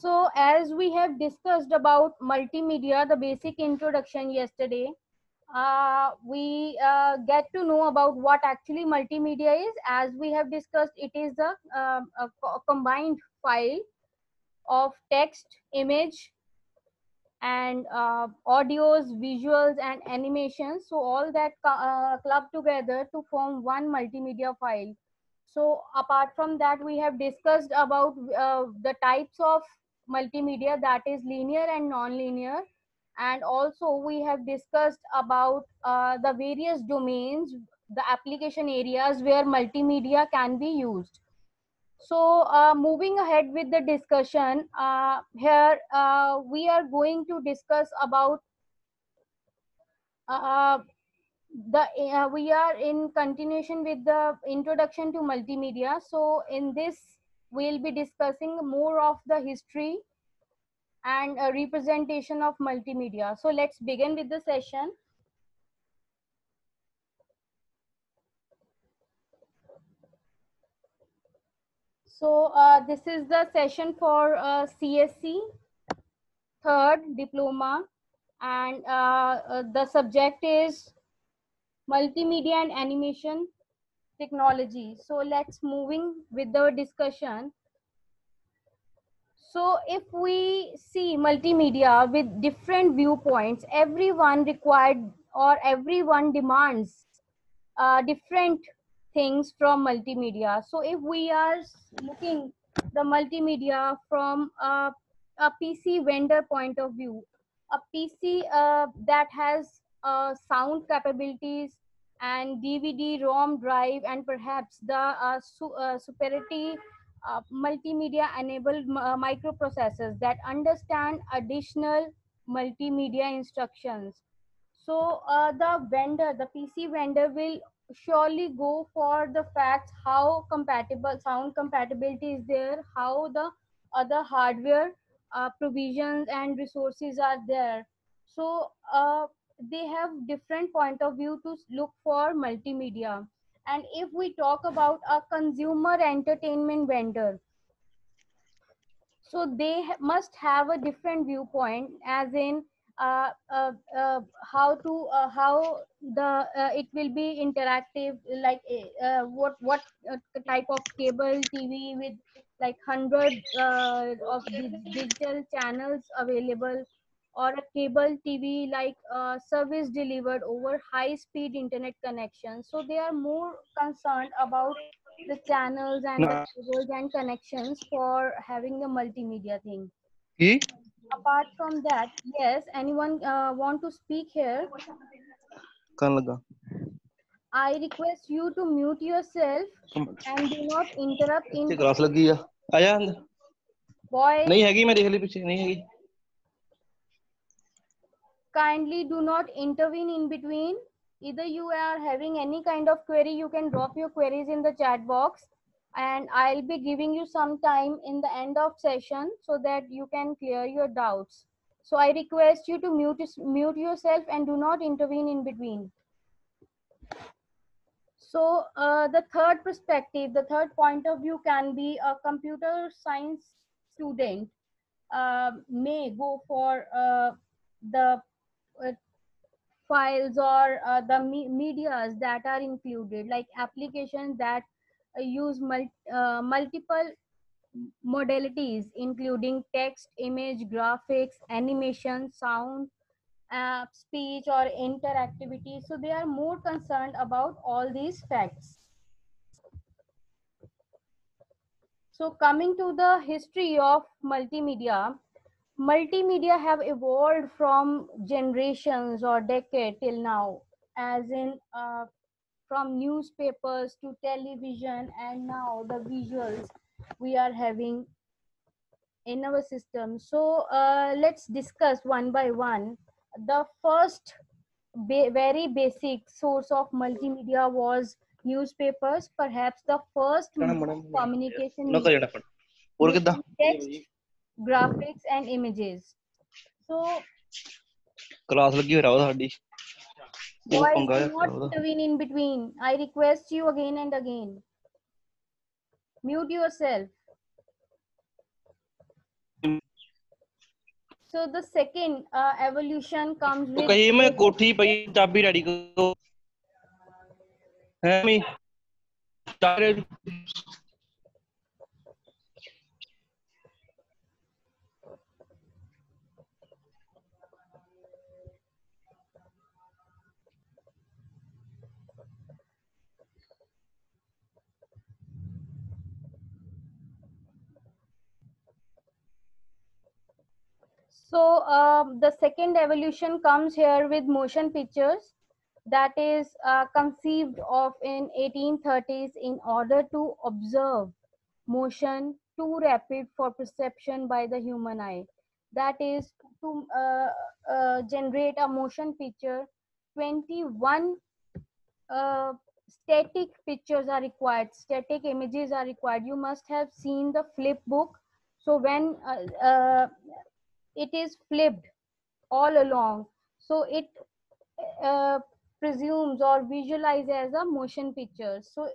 So as we have discussed about multimedia, the basic introduction yesterday, we get to know about what actually multimedia is. As we have discussed, it is a combined file of text, image, and audios, visuals, and animations. So all that club together to form one multimedia file. So apart from that, we have discussed about the types of multimedia, that is linear and non-linear. And also we have discussed about the various domains, the application areas where multimedia can be used. So moving ahead with the discussion, here we are going to discuss about uh, we are in continuation with the introduction to multimedia. So in this, we'll be discussing more of the history and representation of multimedia. So let's begin with the session. So this is the session for CSC third diploma, and the subject is multimedia and animation technology. So let's moving with the discussion. So if we see multimedia with different viewpoints, everyone required or everyone demands different things from multimedia. So if we are looking the multimedia from a PC vendor point of view, a PC that has sound capabilities and DVD, ROM drive, and perhaps the superiority multimedia enabled microprocessors that understand additional multimedia instructions. So the PC vendor will surely go for the facts how compatible sound compatibility is there, how the other hardware provisions and resources are there. So they have different point of view to look for multimedia. And if we talk about a consumer entertainment vendor, so they must have a different viewpoint, as in uh, uh, how the it will be interactive, like what type of cable TV with like 100 of digital channels available, or a cable TV like service delivered over high speed internet connection. So they are more concerned about the channels and the cables and connections for having the multimedia thing. Ki Apart from that, yes, anyone want to speak here? ਕਰਨ ਲੱਗਾ I request you to mute yourself and do not interrupt in ਇੱਥੇ class ਲੱਗੀ ਆ ਜਾ ਅੰਦਰ boys. ਨਹੀਂ ਹੈਗੀ ਮੈਂ ਦੇਖ ਲਈ ਪਿੱਛੇ ਨਹੀਂ ਹੈਗੀ Kindly do not intervene in between. Either you are having any kind of query, you can drop your queries in the chat box, and I'll be giving you some time in the end of session so that you can clear your doubts. So I request you to mute yourself and do not intervene in between. So the third perspective, the third point of view can be a computer science student may go for the files or the medias that are included, like applications that use multiple modalities including text, image, graphics, animation, sound, speech, or interactivity. So they are more concerned about all these facts. So coming to the history of multimedia, multimedia have evolved from generations or decade till now, as in from newspapers to television, and now the visuals we are having in our system. So let's discuss one by one. The first very basic source of multimedia was newspapers, perhaps the first communication ਨਾ ਕਰ medium ਜਾਣਾ ਪੜ ਹੋਰ ਕਿੱਦਾਂ using text, graphics, and images. So class ਲੱਗੀ ਹੋਈ ਰਾਓ ਸਾਡੀ ਉਹ boys, ਪੰਗਾ do ਹੈ not ਉਹਦਾ intervene in between. I request you again and again. Mute yourself. So the second evolution comes ਉਹ with ਕਹੀ ਮੈਂ ਕੋਠੀ ਪਈ ਚਾਬੀ ਰੈਡੀ ਕਰੋ ਹੈ ਮੈਂ ਚਾਰੇ So the second evolution comes here with motion pictures, that is conceived of in 1830s in order to observe motion too rapid for perception by the human eye. That is to generate a motion picture. 21 static pictures are required, static images are required. You must have seen the flip book. So when it is flipped all along, so it uh, presumes or visualizes as a motion picture. So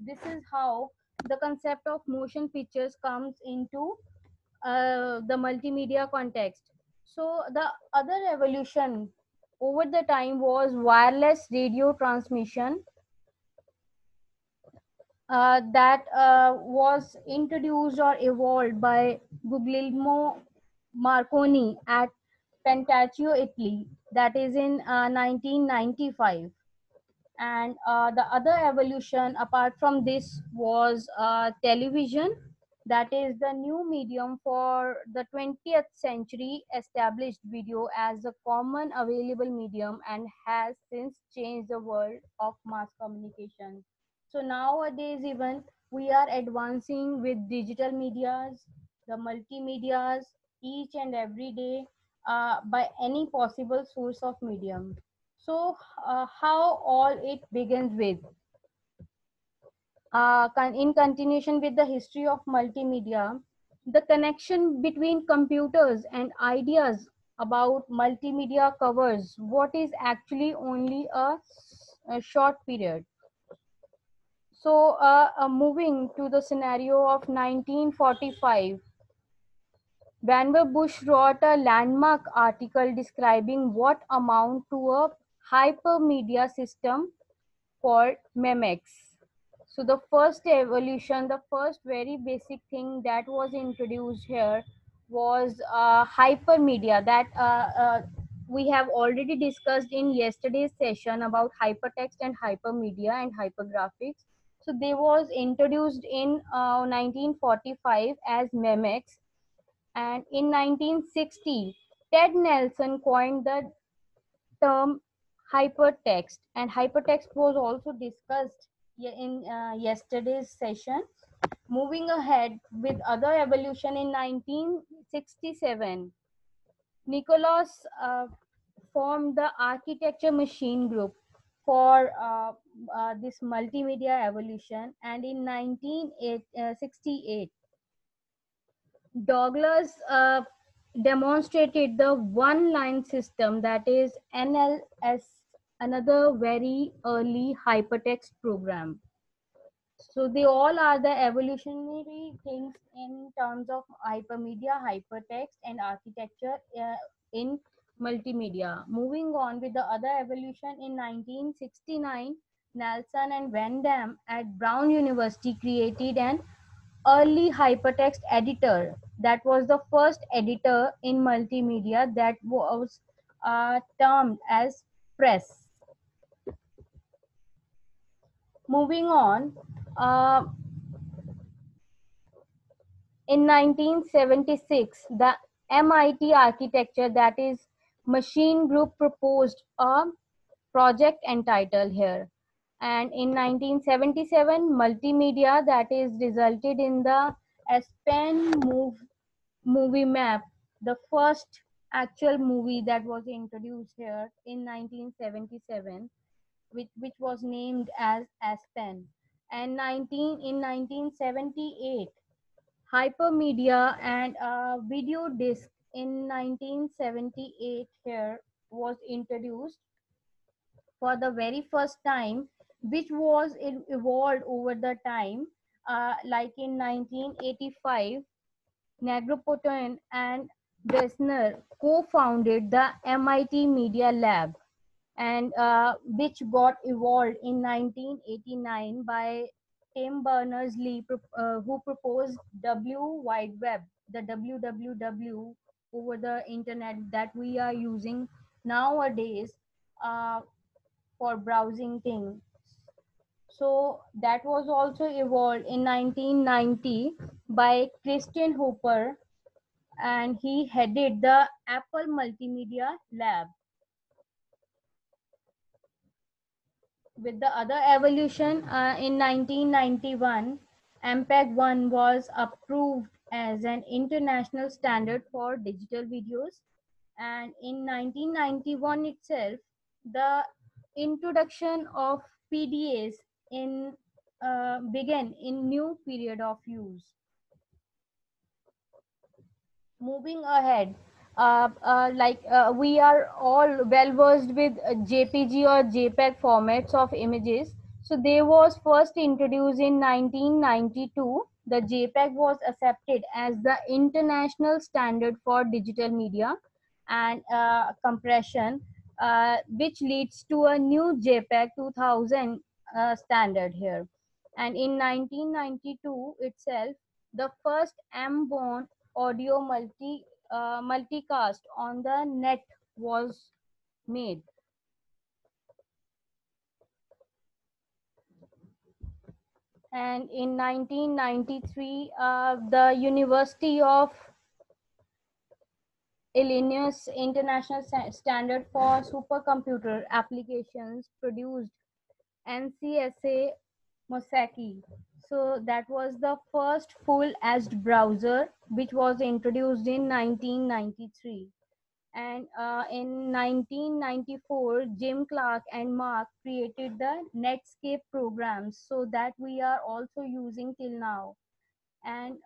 this is how the concept of motion pictures comes into the multimedia context. So the other evolution over the time was wireless radio transmission, that was introduced or evolved by Guglielmo Marconi at Pentaccio, Italy, that is in 1995. And the other evolution apart from this was television, that is the new medium for the 20th century, established video as a common available medium and has since changed the world of mass communication. So nowadays even we are advancing with digital medias, the multimedias, each and every day, by any possible source of medium. So how all it begins with, in continuation with the history of multimedia, the connection between computers and ideas about multimedia covers what is actually only a short period. So moving to the scenario of 1945, Vannevar Bush wrote a landmark article describing what amount to a hypermedia system called MEMEX. So the first evolution, the first very basic thing that was introduced here was hypermedia, that we have already discussed in yesterday's session about hypertext and hypermedia and hypergraphics. So they was introduced in 1945 as MEMEX, and in 1960 Ted Nelson coined the term hypertext, and hypertext was also discussed in yesterday's session. Moving ahead with other evolution, in 1967 Nicholas formed the architecture machine group for this multimedia evolution, and in 1968 Douglas demonstrated the one line system, that is NLS, another very early hypertext program. So they all are the evolutionary things in terms of hypermedia, hypertext, and architecture in multimedia. Moving on with the other evolution, in 1969, Nelson and Van Dam at Brown University created an early hypertext editor that was the first editor in multimedia, that was termed as press. Moving on, uh, in 1976 the MIT architecture, that is machine group, proposed a project entitled here, and in 1977 multimedia, that is resulted in the Aspen movie map, the first actual movie that was introduced here in 1977, which was named as Aspen. And 1978 hypermedia and video disc in 1978 here was introduced for the very first time, which was evolved over the time, like in 1985 Negroponte and Dresner co-founded the MIT Media Lab, and which got evolved in 1989 by Tim Berners-Lee, who proposed W Wide Web, the WWW over the internet that we are using nowadays uh, for browsing things. So that was also evolved in 1990 by Christian Hooper, and he headed the Apple Multimedia Lab. With the other evolution, in 1991, MPEG-1 was approved as an international standard for digital videos, and in 1991 itself, the introduction of PDAs in began in new period of use. Moving ahead, we are all well versed with JPG or JPEG formats of images. So they was first introduced in 1992. The JPEG was accepted as the international standard for digital media and compression, which leads to a new JPEG 2000 standard here. And in 1992 itself, the first M-born audio multicast on the net was made. And in 1993, the University of Illinois International Standard for Supercomputer Applications produced NCSA Mosaic. So that was the first full-edged browser which was introduced in 1993. And in 1994, Jim Clark and Mark created the Netscape programs, so that we are also using till now. And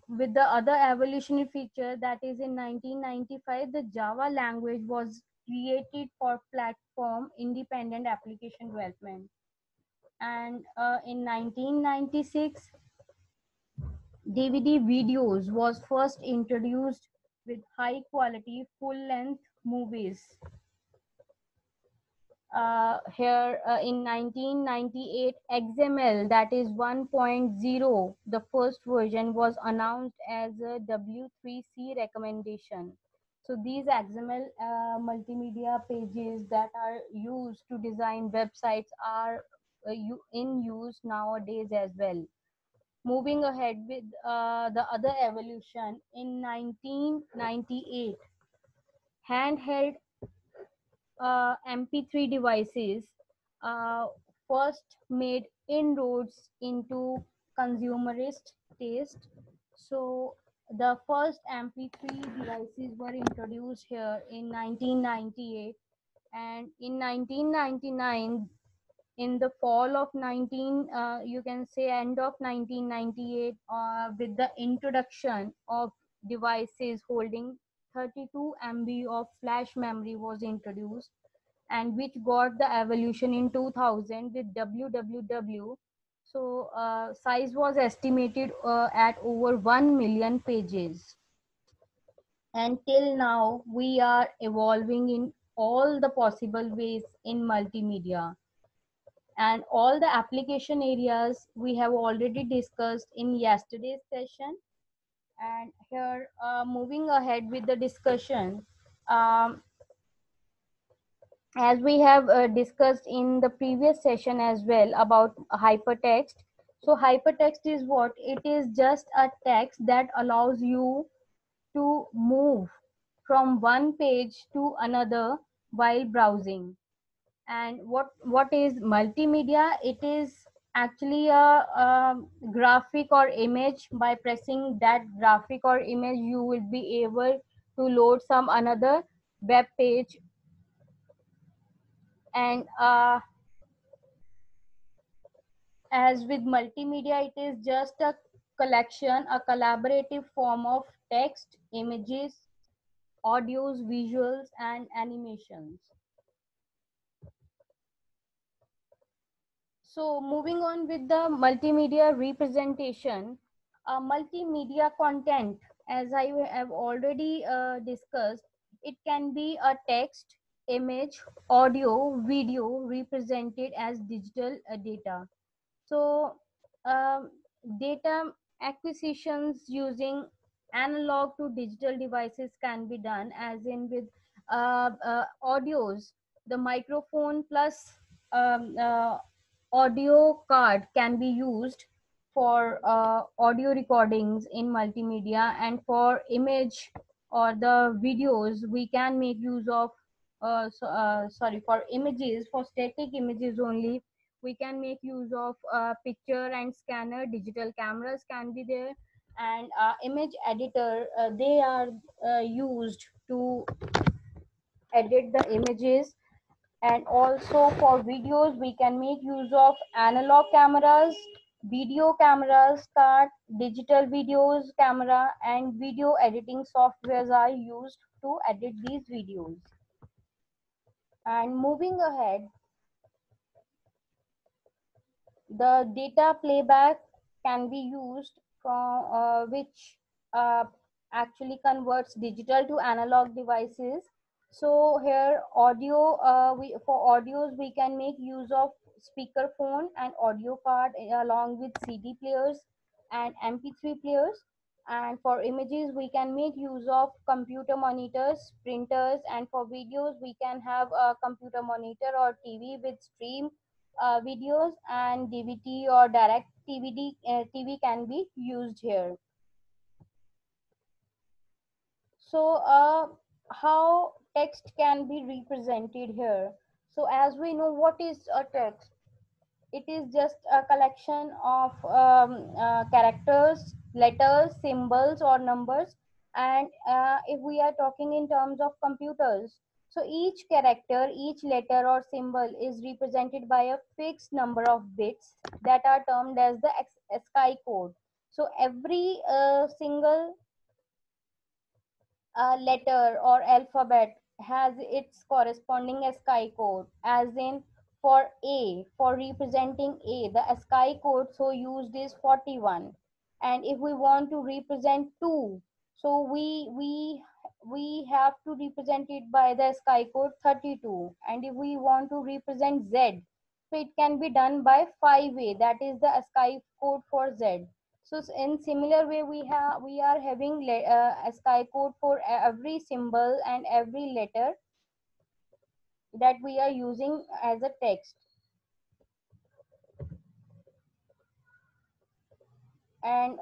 with the other evolutionary feature, that is in 1995, the Java language was created for platform independent application development. And in 1996, DVD videos was first introduced with high quality full length movies. Here in 1998, XML, that is 1.0, the first version was announced as a W3C recommendation. So these XML multimedia pages that are used to design websites are in use nowadays as well. Moving ahead with the other evolution, in 1998, handheld MP3 devices uh, first made inroads into consumerist taste. So the first MP3 devices were introduced here in 1998, and in 1999, in the fall of 19 you can say end of 1998, with the introduction of devices holding 32 MB of flash memory was introduced, and which got the evolution in 2000 with www. So size was estimated at over 1 million pages, and till now we are evolving in all the possible ways in multimedia, and all the application areas we have already discussed in yesterday's session. And here, moving ahead with the discussion, um, as we have discussed in the previous session as well about hypertext. So hypertext is what? It is just a text that allows you to move from one page to another while browsing. And what is multimedia? It is actually a graphic or image. By pressing that graphic or image, you will be able to load some another web page. And as with multimedia, it is just a collection, a collaborative form of text, images, audios, visuals, and animations. So moving on with the multimedia representation, multimedia content as I have already discussed, it can be a text, image, audio, video represented as digital data. So, um, data acquisitions using analog to digital devices can be done, as in with audios. The microphone plus audio card can be used for audio recordings in multimedia, and for image or the videos we can make use of sorry, for images, for static images only, we can make use of picture and scanner. Digital cameras can be there, and image editor, they are used to edit the images. And also for videos we can make use of analog cameras, video cameras card, digital videos camera, and video editing softwares are used to edit these videos. And moving ahead, the data playback can be used from which uh, actually converts digital to analog devices. So here audio, we for audios we can make use of speaker phone and audio card, along with CD players and MP3 players. And for images we can make use of computer monitors, printers, and for videos we can have a computer monitor or TV with stream videos, and DVD or direct TV can be used here. So, how text can be represented here? So, as we know, what is a text? It is just a collection of characters, letters, symbols, or numbers. And if we are talking in terms of computers, so each character, each letter or symbol is represented by a fixed number of bits that are termed as the ASCII code. So every single letter or alphabet has its corresponding ASCII code, as in for A, for representing A, the ASCII code so used is 41. And if we want to represent 2, so we have to represent it by the ASCII code 32. And if we want to represent Z, so it can be done by 5A, that is the ASCII code for Z. So in similar way, we are having ASCII code for every symbol and every letter that we are using as a text. And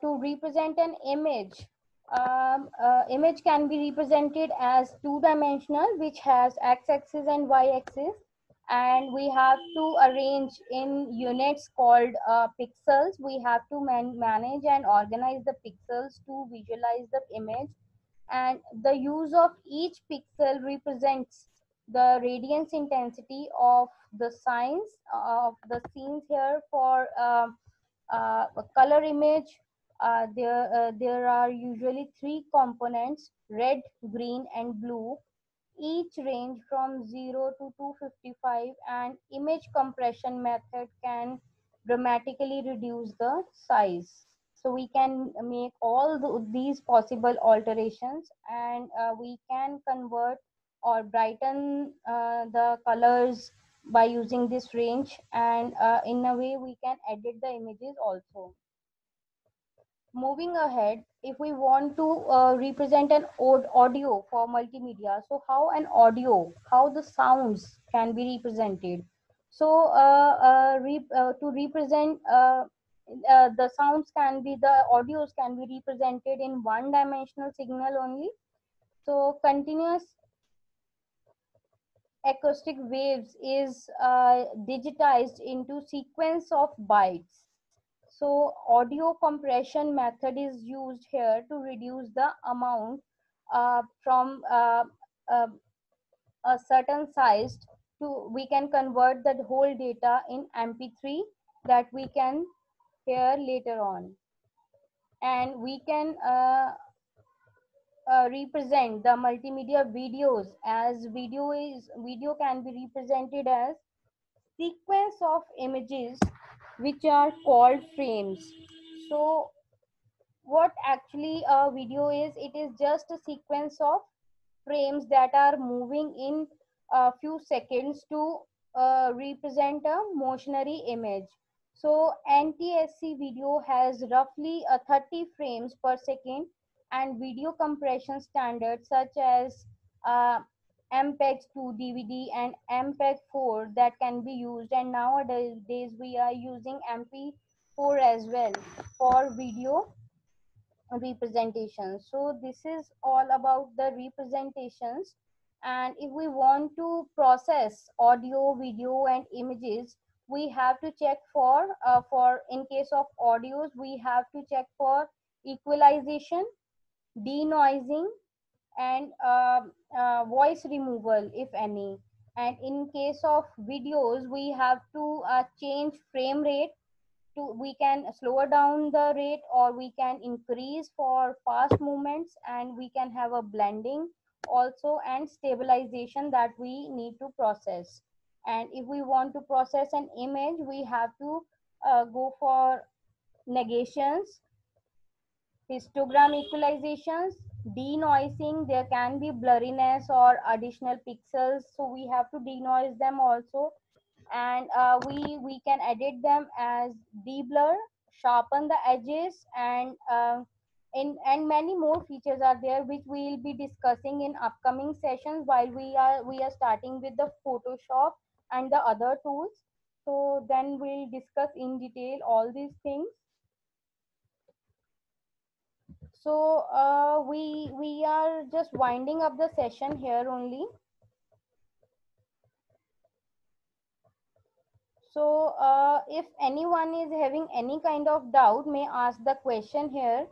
to represent an image, image can be represented as two-dimensional, which has x-axis and y-axis, and we have to arrange in units called pixels. We have to manage and organize the pixels to visualize the image, and the use of each pixel represents the radiance intensity of the signs of the scenes. Here for a color image, there are usually three components: red, green, and blue, each range from 0 to 255, and image compression method can dramatically reduce the size. So we can make all these possible alterations, and we can convert or brighten the colors by using this range, and in a way we can edit the images also. Moving ahead, if we want to represent an audio for multimedia, so how the sounds can be represented. So to represent the sounds can be, the audios can be represented in one dimensional signal only. So continuous acoustic waves is digitized into sequence of bytes. So audio compression method is used here to reduce the amount from a certain size to, we can convert the whole data in MP3 that we can hear later on. And we can represent the multimedia videos as video can be represented as sequence of images which are called frames. So what actually a video is, it is just a sequence of frames that are moving in a few seconds to represent a motionary image. So NTSC video has roughly 30 frames per second, and video compression standards such as uh, MPEG-2 DVD and MPEG-4 that can be used, and nowadays we are using MP4 as well for video representations. So this is all about the representations. And if we want to process audio, video and images, we have to check for in case of audios, we have to check for equalization, denoising, and voice removal if any. And in case of videos, we have to change frame rate, to we can slow down the rate or we can increase for fast movements, and we can have a blending also, and stabilization that we need to process. And if we want to process an image, we have to go for negations, histogram equalizations, denoising. There can be blurriness or additional pixels, so we have to denoise them also. And we can edit them as deblur, sharpen the edges, and and many more features are there which we will be discussing in upcoming sessions while we are starting with the Photoshop and the other tools. So then we'll discuss in detail all these things. So we are just winding up the session here only. So if anyone is having any kind of doubt, may ask the question here.